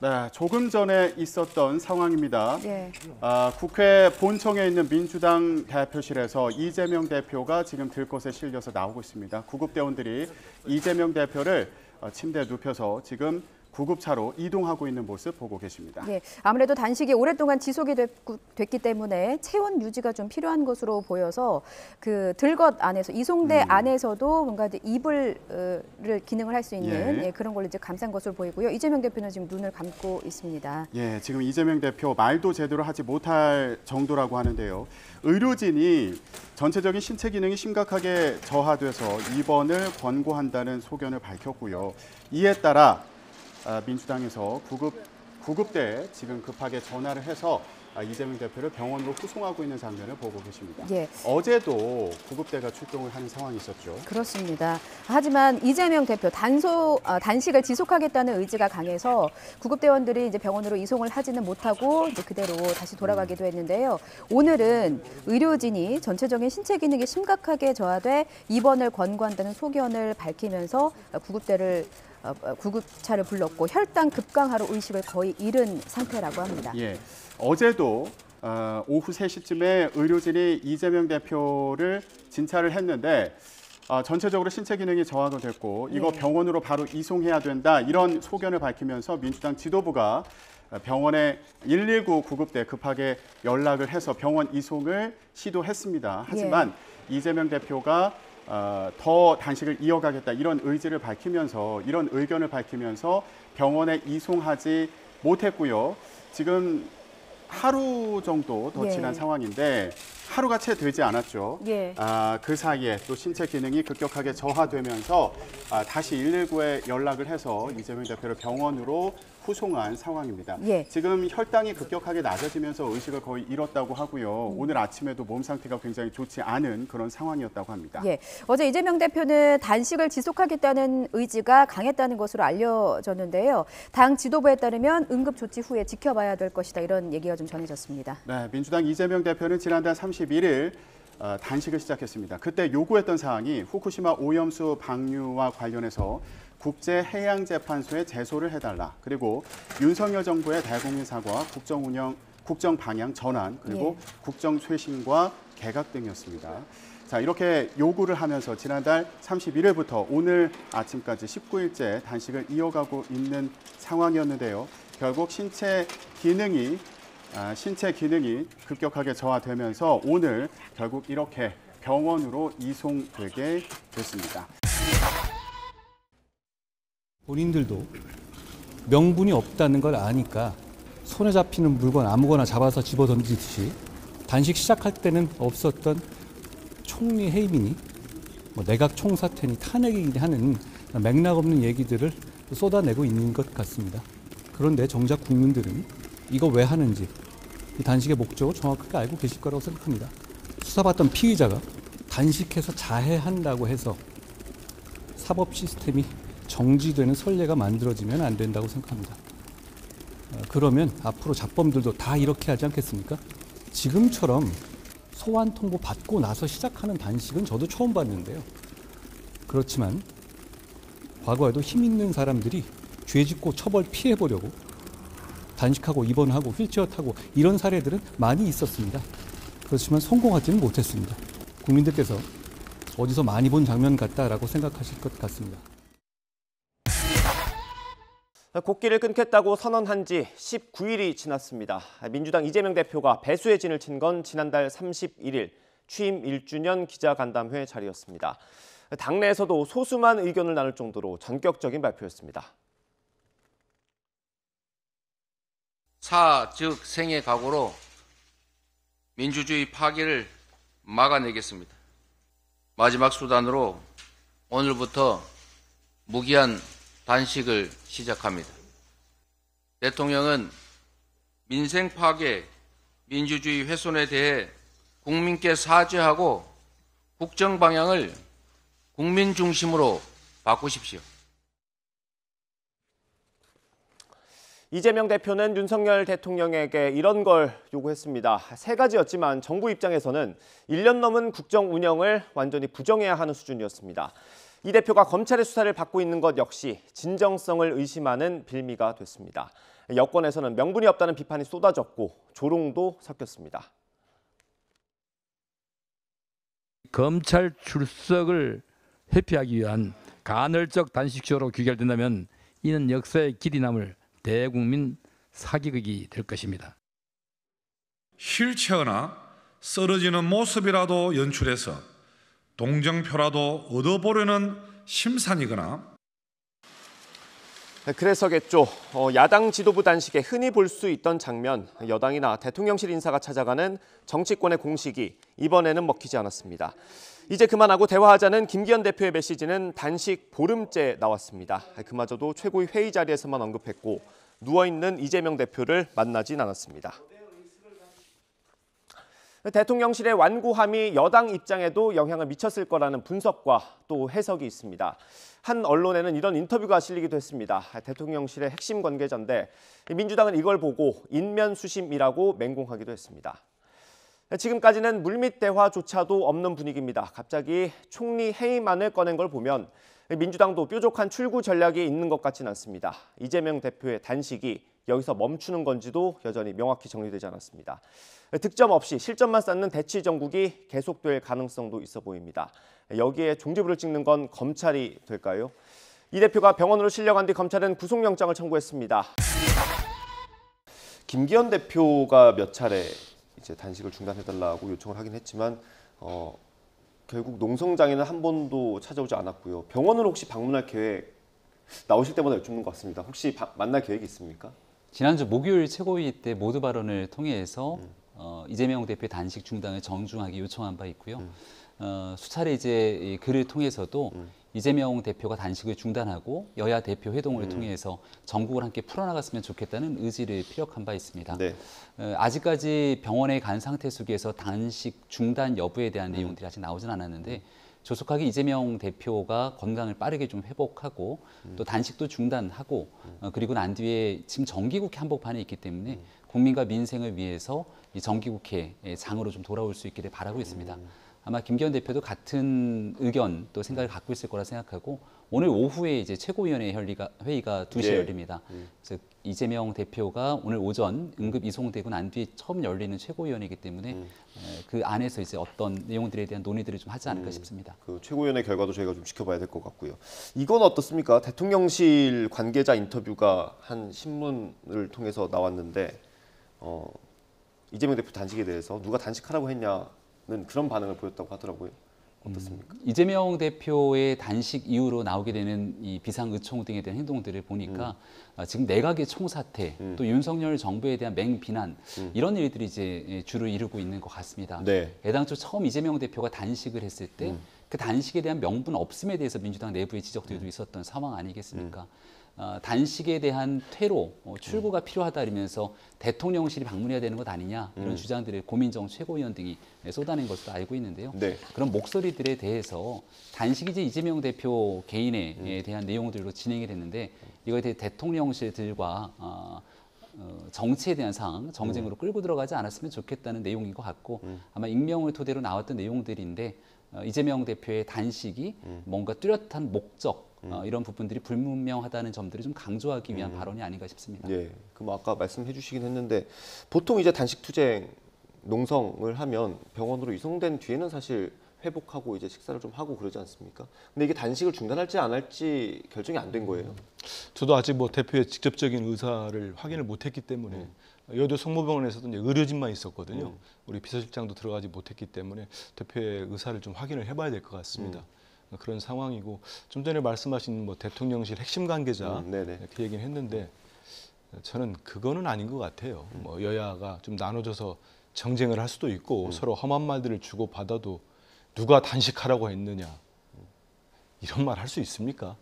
네, 조금 전에 있었던 상황입니다. 예. 국회 본청에 있는 민주당 대표실에서 이재명 대표가 지금 들것에 실려서 나오고 있습니다. 구급대원들이 이재명 대표를 침대에 눕혀서 지금 구급차로 이동하고 있는 모습 보고 계십니다. 예, 아무래도 단식이 오랫동안 지속이 됐기 때문에 체온 유지가 좀 필요한 것으로 보여서 그 들것 안에서 이송대 안에서도 뭔가 이불을 기능을 할 수 있는 그런 걸로 이제 감싼 것으로 보이고요. 이재명 대표는 지금 눈을 감고 있습니다. 예, 지금 이재명 대표 말도 제대로 하지 못할 정도라고 하는데요. 의료진이 전체적인 신체 기능이 심각하게 저하돼서 입원을 권고한다는 소견을 밝혔고요. 이에 따라 민주당에서 구급대에 지금 급하게 전화를 해서 이재명 대표를 병원으로 후송하고 있는 장면을 보고 계십니다. 예. 어제도 구급대가 출동을 하는 상황이 있었죠. 그렇습니다. 하지만 이재명 대표 단식을 지속하겠다는 의지가 강해서 구급대원들이 이제 병원으로 이송을 하지는 못하고 이제 그대로 다시 돌아가기도 했는데요. 오늘은 의료진이 전체적인 신체 기능이 심각하게 저하돼 입원을 권고한다는 소견을 밝히면서 구급차를 불렀고 혈당 급강하로 의식을 거의 잃은 상태라고 합니다. 예, 어제도 오후 3시쯤에 의료진이 이재명 대표를 진찰을 했는데 전체적으로 신체 기능이 저하가 됐고 이거 병원으로 바로 이송해야 된다 이런 소견을 밝히면서 민주당 지도부가 병원에 119 구급대 급하게 연락을 해서 병원 이송을 시도했습니다. 하지만 이재명 대표가 더 단식을 이어가겠다 이런 의지를 밝히면서 이런 의견을 밝히면서 병원에 이송하지 못했고요. 지금 하루 정도 더 지난 상황인데 하루가 채 되지 않았죠. 그 사이에 또 신체 기능이 급격하게 저하되면서 다시 119에 연락을 해서 이재명 대표를 병원으로 후송한 상황입니다. 지금 혈당이 급격하게 낮아지면서 의식을 거의 잃었다고 하고요. 오늘 아침에도 몸 상태가 굉장히 좋지 않은 그런 상황이었다고 합니다. 어제 이재명 대표는 단식을 지속하겠다는 의지가 강했다는 것으로 알려졌는데요. 당 지도부에 따르면 응급조치 후에 지켜봐야 될 것이다 이런 얘기가 좀 전해졌습니다. 네, 민주당 이재명 대표는 지난달 31일 단식을 시작했습니다. 그때 요구했던 사항이 후쿠시마 오염수 방류와 관련해서 국제해양재판소에 제소를 해달라. 그리고 윤석열 정부의 대국민 사과, 국정 방향 전환, 그리고 국정 쇄신과 개각 등이었습니다. 자, 이렇게 요구를 하면서 지난달 31일부터 오늘 아침까지 19일째 단식을 이어가고 있는 상황이었는데요. 결국 신체 기능이 급격하게 저하되면서 오늘 결국 이렇게 병원으로 이송되게 됐습니다. 본인들도 명분이 없다는 걸 아니까 손에 잡히는 물건 아무거나 잡아서 집어던지듯이 단식 시작할 때는 없었던 총리 해임이니 내각 총사퇴니 탄핵이니 하는 맥락 없는 얘기들을 쏟아내고 있는 것 같습니다. 그런데 정작 국민들은 이거 왜 하는지 이 단식의 목적을 정확하게 알고 계실 거라고 생각합니다. 수사받던 피의자가 단식해서 자해한다고 해서 사법 시스템이 정지되는 선례가 만들어지면 안 된다고 생각합니다. 그러면 앞으로 잡범들도 다 이렇게 하지 않겠습니까? 지금처럼 소환 통보 받고 나서 시작하는 단식은 저도 처음 봤는데요. 그렇지만 과거에도 힘 있는 사람들이 죄 짓고 처벌 피해보려고 단식하고 입원하고 휠체어 타고 이런 사례들은 많이 있었습니다. 그렇지만 성공하지는 못했습니다. 국민들께서 어디서 많이 본 장면 같다라고 생각하실 것 같습니다. 곡기를 끊겠다고 선언한 지 19일이 지났습니다. 민주당 이재명 대표가 배수의 진을 친 건 지난달 31일 취임 1주년 기자간담회 자리였습니다. 당내에서도 소수만 의견을 나눌 정도로 전격적인 발표였습니다. 사, 즉 생의 각오로 민주주의 파괴를 막아내겠습니다. 마지막 수단으로 오늘부터 무기한 단식을 시작합니다. 대통령은 민생 파괴, 민주주의 훼손에 대해 국민께 사죄하고 국정 방향을 국민 중심으로 바꾸십시오. 이재명 대표는 윤석열 대통령에게 이런 걸 요구했습니다. 세 가지였지만 정부 입장에서는 1년 넘은 국정 운영을 완전히 부정해야 하는 수준이었습니다. 이 대표가 검찰의 수사를 받고 있는 것 역시 진정성을 의심하는 빌미가 됐습니다. 여권에서는 명분이 없다는 비판이 쏟아졌고 조롱도 섞였습니다. 검찰 출석을 회피하기 위한 간헐적 단식쇼로 귀결된다면 이는 역사의 길이 남을 대국민 사기극이 될 것입니다. 휠체어나 쓰러지는 모습이라도 연출해서 동정표라도 얻어보려는 심산이거나 그래서겠죠. 야당 지도부 단식에 흔히 볼 수 있던 장면, 여당이나 대통령실 인사가 찾아가는 정치권의 공식이 이번에는 먹히지 않았습니다. 이제 그만하고 대화하자는 김기현 대표의 메시지는 단식 보름째 나왔습니다. 그마저도 최고위 회의 자리에서만 언급했고 누워있는 이재명 대표를 만나진 않았습니다. 대통령실의 완고함이 여당 입장에도 영향을 미쳤을 거라는 분석과 또 해석이 있습니다. 한 언론에는 이런 인터뷰가 실리기도 했습니다. 대통령실의 핵심 관계자인데 민주당은 이걸 보고 인면수심이라고 맹공하기도 했습니다. 지금까지는 물밑 대화조차도 없는 분위기입니다. 갑자기 총리 해임안을 꺼낸 걸 보면 민주당도 뾰족한 출구 전략이 있는 것 같지는 않습니다. 이재명 대표의 단식이 여기서 멈추는 건지도 여전히 명확히 정리되지 않았습니다. 득점 없이 실점만 쌓는 대치 정국이 계속될 가능성도 있어 보입니다. 여기에 종지부를 찍는 건 검찰이 될까요? 이 대표가 병원으로 실려간 뒤 검찰은 구속영장을 청구했습니다. 김기현 대표가 몇 차례 이제 단식을 중단해달라고 요청을 하긴 했지만 결국 농성장에는 한 번도 찾아오지 않았고요. 병원으로 혹시 방문할 계획 나오실 때마다 여쭙는 것 같습니다. 혹시 만날 계획이 있습니까? 지난주 목요일 최고위 때 모두 발언을 통해서 이재명 대표의 단식 중단을 정중하게 요청한 바 있고요. 수차례 이제 이 글을 통해서도 이재명 대표가 단식을 중단하고 여야 대표 회동을 통해서 전국을 함께 풀어나갔으면 좋겠다는 의지를 피력한 바 있습니다. 네. 아직까지 병원에 간 상태 속에서 단식 중단 여부에 대한 내용들이 아직 나오진 않았는데 조속하게 이재명 대표가 건강을 빠르게 좀 회복하고 또 단식도 중단하고 그리고 난 뒤에 지금 정기국회 한복판에 있기 때문에 국민과 민생을 위해서 이 정기국회 장으로 좀 돌아올 수 있기를 바라고 있습니다. 아마 김기현 대표도 같은 의견 또 생각을 갖고 있을 거라 생각하고 오늘 오후에 이제 최고위원회 회의가 2시에 예. 열립니다. 그래서 이재명 대표가 오늘 오전 응급 이송되고 난 뒤에 처음 열리는 최고위원회이기 때문에 그 안에서 이제 어떤 내용들에 대한 논의들을 좀 하지 않을까 싶습니다. 그 최고위원회 결과도 저희가 좀 지켜봐야 될 것 같고요. 이건 어떻습니까? 대통령실 관계자 인터뷰가 한 신문을 통해서 나왔는데 이재명 대표 단식에 대해서 누가 단식하라고 했냐는 그런 반응을 보였다고 하더라고요. 어떻습니까? 이재명 대표의 단식 이후로 나오게 되는 이 비상의총 등에 대한 행동들을 보니까 지금 내각의 총사퇴 또 윤석열 정부에 대한 맹비난 이런 일들이 이제 주를 이루고 있는 것 같습니다. 네. 애당초 처음 이재명 대표가 단식을 했을 때 그 단식에 대한 명분 없음에 대해서 민주당 내부의 지적들도 있었던 상황 아니겠습니까? 단식에 대한 퇴로, 출구가 필요하다 이러면서 대통령실이 방문해야 되는 것 아니냐 이런 주장들을 고민정 최고위원 등이 쏟아낸 것으로 알고 있는데요. 네. 그런 목소리들에 대해서 단식이 이제 이재명 대표 개인에 대한 내용들로 진행이 됐는데 이거에 대해 대통령실들과 정치에 대한 사항, 정쟁으로 끌고 들어가지 않았으면 좋겠다는 내용인 것 같고 아마 익명을 토대로 나왔던 내용들인데 이재명 대표의 단식이 뭔가 뚜렷한 목적 이런 부분들이 불분명하다는 점들을 좀 강조하기 위한 발언이 아닌가 싶습니다. 예. 그럼 아까 말씀해 주시긴 했는데 보통 이제 단식 투쟁 농성을 하면 병원으로 이송된 뒤에는 사실 회복하고 이제 식사를 좀 하고 그러지 않습니까? 근데 이게 단식을 중단할지 안 할지 결정이 안 된 거예요. 저도 아직 뭐 대표의 직접적인 의사를 확인을 못했기 때문에 여의도 성모병원에서도 이제 의료진만 있었거든요. 우리 비서실장도 들어가지 못했기 때문에 대표의 의사를 좀 확인을 해봐야 될 것 같습니다. 그런 상황이고 좀 전에 말씀하신 뭐 대통령실 핵심 관계자 그 얘기는 했는데 저는 그거는 아닌 것 같아요. 뭐 여야가 좀 나눠져서 정쟁을 할 수도 있고 서로 험한 말들을 주고 받아도 누가 단식하라고 했느냐 이런 말 할 수 있습니까?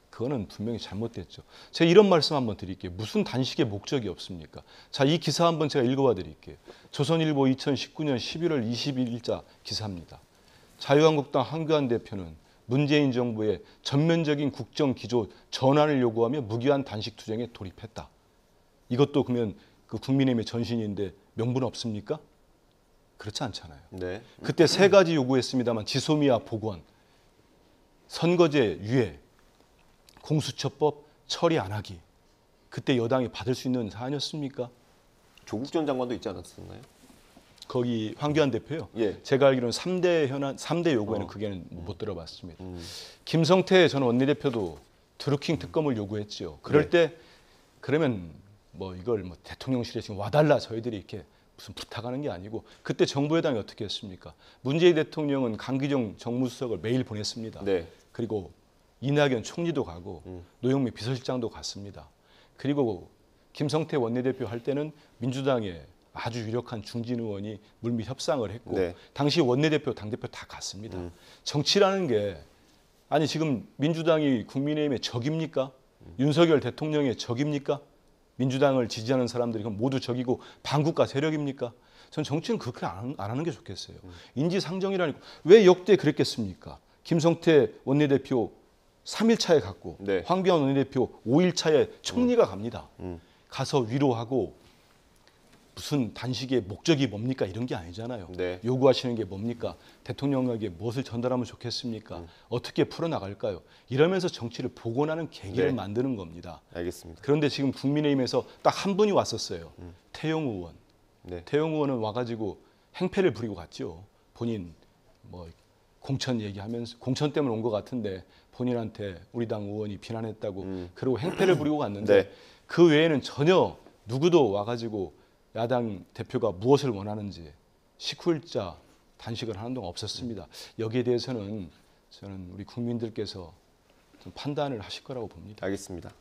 그거는 분명히 잘못됐죠. 제가 이런 말씀 한번 드릴게요. 무슨 단식의 목적이 없습니까? 자, 이 기사 한번 제가 읽어봐 드릴게요. 조선일보 2019년 11월 21일자 기사입니다. 자유한국당 한교안 대표는 문재인 정부의 전면적인 국정기조 전환을 요구하며 무기한 단식 투쟁에 돌입했다. 이것도 그러면 그 국민의힘의 전신인데 명분 없습니까? 그렇지 않잖아요. 네. 그때 세 가지 요구했습니다만 지소미아 복원, 선거제 유예, 공수처법 처리 안 하기. 그때 여당이 받을 수 있는 사안이었습니까? 조국 전 장관도 있지 않았었나요? 거기 황교안 대표요. 예. 제가 알기로는 3대 요구에는 그게는 못 들어봤습니다. 김성태 전 원내대표도 드루킹 특검을 요구했죠. 그럴 때 그러면 뭐 이걸 뭐 대통령실에 지금 와달라 저희들이 이렇게 무슨 부탁하는 게 아니고 그때 정부 여당이 어떻게 했습니까? 문재인 대통령은 강기정 정무수석을 매일 보냈습니다. 네. 그리고 이낙연 총리도 가고 노영민 비서실장도 갔습니다. 그리고 김성태 원내대표 할 때는 민주당의 아주 유력한 중진 의원이 물밑 협상을 했고 네. 당시 원내대표, 당대표 다 갔습니다. 정치라는 게 아니 지금 민주당이 국민의힘의 적입니까? 윤석열 대통령의 적입니까? 민주당을 지지하는 사람들이 그럼 모두 적이고 반국가 세력입니까? 전 정치는 그렇게 안 하는 게 좋겠어요. 인지상정이라니까. 왜 역대 그랬겠습니까? 김성태 원내대표 3일차에 갔고 네. 황교안 원내대표 5일차에 총리가 갑니다. 가서 위로하고 무슨 단식의 목적이 뭡니까? 이런 게 아니잖아요. 네. 요구하시는 게 뭡니까? 대통령에게 무엇을 전달하면 좋겠습니까? 어떻게 풀어나갈까요? 이러면서 정치를 복원하는 계기를 네. 만드는 겁니다. 알겠습니다. 그런데 지금 국민의힘에서 딱 한 분이 왔었어요. 태영 의원. 네. 태영 의원은 와가지고 행패를 부리고 갔죠. 본인 뭐 공천 얘기하면서 공천 때문에 온 것 같은데 본인한테 우리 당 의원이 비난했다고 그리고 행패를 부리고 갔는데 네. 그 외에는 전혀 누구도 와가지고 야당 대표가 무엇을 원하는지 19일자 단식을 하는 동안 없었습니다. 여기에 대해서는 저는 우리 국민들께서 좀 판단을 하실 거라고 봅니다. 알겠습니다.